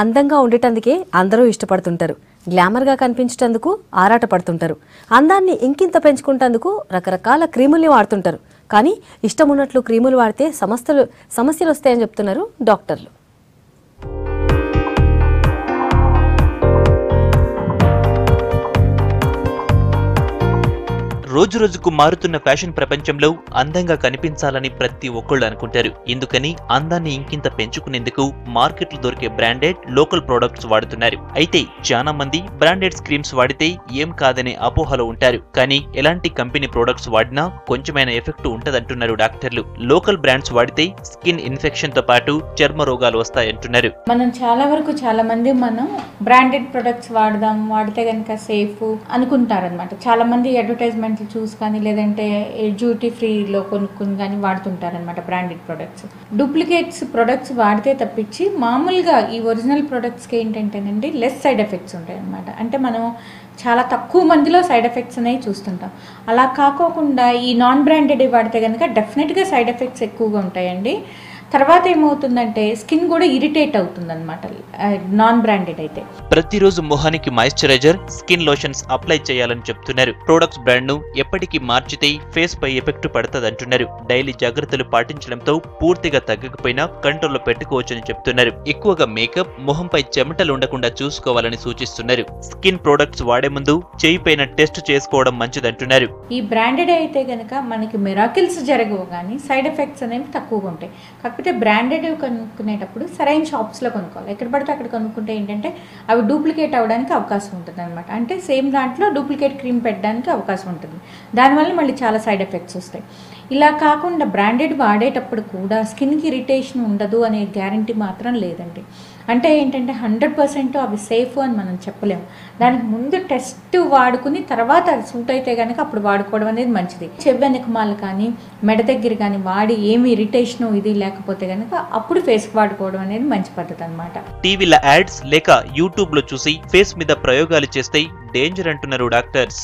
అందంగా ఉండేటందుకే అందరూ ఇష్టపడుతుంటారు. గ్లామర్గా కనిపించేందుకు ఆరాటపడుతుంటారు. అందాన్ని ఇంకింత పెంచుకుంటేందుకు రకరకాల క్రీముల్ని వాడుతుంటారు. కానీ ఇష్టం ఉన్నట్లు క్రీములు వాడితే సమస్యలు వస్తాయని చెప్తున్నారు డాక్టర్లు. రోజు రోజుకు మారుతున్న ఫ్యాషన్ ప్రపంచంలో అందంగా కనిపించాలని ప్రతి ఒక్కళ్ళు అనుకుంటారు. ఎందుకని అందాన్ని ఇంకింత పెంచుకునేందుకు మార్కెట్లో దొరికే బ్రాండెడ్ లోకల్ ప్రొడక్ట్స్ వాడుతున్నారు. అయితే చాలా మంది బ్రాండెడ్ క్రీమ్స్ వాడితే ఏం కాదనే అపోహలో ఉంటారు. కానీ ఎలాంటి కంపెనీ ప్రొడక్ట్స్ వాడినా కొంచెమైనా ఎఫెక్ట్ ఉంటదంటున్నారు డాక్టర్లు. లోకల్ బ్రాండ్స్ వాడితే స్కిన్ ఇన్ఫెక్షన్ తో పాటు చర్మ రోగాలు వస్తాయంటున్నారు. మనం చాలా మంది మనం బ్రాండెడ్ ప్రొడక్ట్స్ వాడితే కనుక సేఫ్ అనుకుంటారనమాట. చాలా మంది అడ్వర్టైజ్మెంట్ చూసి కానీ లేదంటే డ్యూటీ ఫ్రీలో కొనుక్కుని కానీ వాడుతుంటారనమాట బ్రాండెడ్ ప్రొడక్ట్స్. డూప్లికేట్స్ ప్రొడక్ట్స్ వాడితే తప్పించి మామూలుగా ఈ ఒరిజినల్ ప్రొడక్ట్స్కి ఏంటంటేనండి లెస్ సైడ్ ఎఫెక్ట్స్ ఉంటాయి అనమాట. అంటే మనం చాలా తక్కువ మందిలో సైడ్ ఎఫెక్ట్స్ అనేవి చూస్తుంటాం. అలా కాకోకుండా ఈ నాన్ బ్రాండెడ్ వాడితే కనుక డెఫినెట్గా సైడ్ ఎఫెక్ట్స్ ఎక్కువగా ఉంటాయండి. తర్వాత ఏమవుతుందంటే స్కిన్ కూడా ఇరిటేట్ అవుతుంది అనమాట నాన్ బ్రాండెడ్ అయితే. ప్రతిరోజు మొహానికి మాయిశ్చరైజర్, స్కిన్ లోషన్స్ అప్లై చేయాలని చెప్తున్నారు. ప్రొడక్ట్స్ బ్రాండ్ ను ఎప్పటికీ మార్చితే ఫేస్ పై ఎఫెక్ట్ పడుతుందంటున్నారు. డైలీ జాగ్రత్తలు పాటించడంతో పూర్తిగా తగ్గకపోయినా కంట్రోల్లో పెట్టుకోవచ్చని చెప్తున్నారు. ఎక్కువగా మేకప్, మొహంపై చెమటలు ఉండకుండా చూసుకోవాలని సూచిస్తున్నారు. స్కిన్ ప్రొడక్ట్స్ వాడే ముందు చేయి పైన టెస్ట్ చేసుకోవడం మంచిదంటున్నారు. ఈ బ్రాండెడ్ అయితే కనుక మనకి మిరాకిల్స్ జరగవు కానీ సైడ్ ఎఫెక్ట్స్ అనేవి తక్కువగా ఉంటాయి. కాకపోతే బ్రాండెడ్ కొనుక్కునేటప్పుడు సరైన షాప్స్లో కొనుక్కోవాలి. ఎక్కడ పడితే అక్కడ కొనుక్కుంటే ఏంటంటే అవి డూప్లికేట్ అవ్వడానికి అవకాశం ఉంటుంది అనమాట. అంటే సేమ్ దాంట్లో డూప్లికేట్ క్రీమ్ పెట్టడానికి అవకాశం ఉంటుంది. దానివల్ల మళ్ళీ చాలా సైడ్ ఎఫెక్ట్స్ వస్తాయి. ఇలా కాకుండా బ్రాండెడ్ వాడేటప్పుడు కూడా స్కిన్కి ఇరిటేషన్ ఉండదు అనే గ్యారంటీ మాత్రం లేదండి. అంటే ఏంటంటే 100% అవి సేఫ్ అని మనం చెప్పలేము. దానికి ముందు టెస్ట్ వాడుకుని తర్వాత అది సూట్ అయితే కనుక అప్పుడు వాడుకోవడం అనేది మంచిది. చెవ్వెనకమాలు కానీ మెడ దగ్గర కానీ వాడి ఏమి ఇరిటేషన్ ఇది లేకపోతే కనుక అప్పుడు ఫేస్కి వాడుకోవడం అనేది మంచి పద్ధతి అనమాట. టీవీల యాడ్స్ లేక యూట్యూబ్ లో చూసి ఫేస్ మీద ప్రయోగాలు చేస్తే డేంజర్ అంటున్నారు డాక్టర్స్.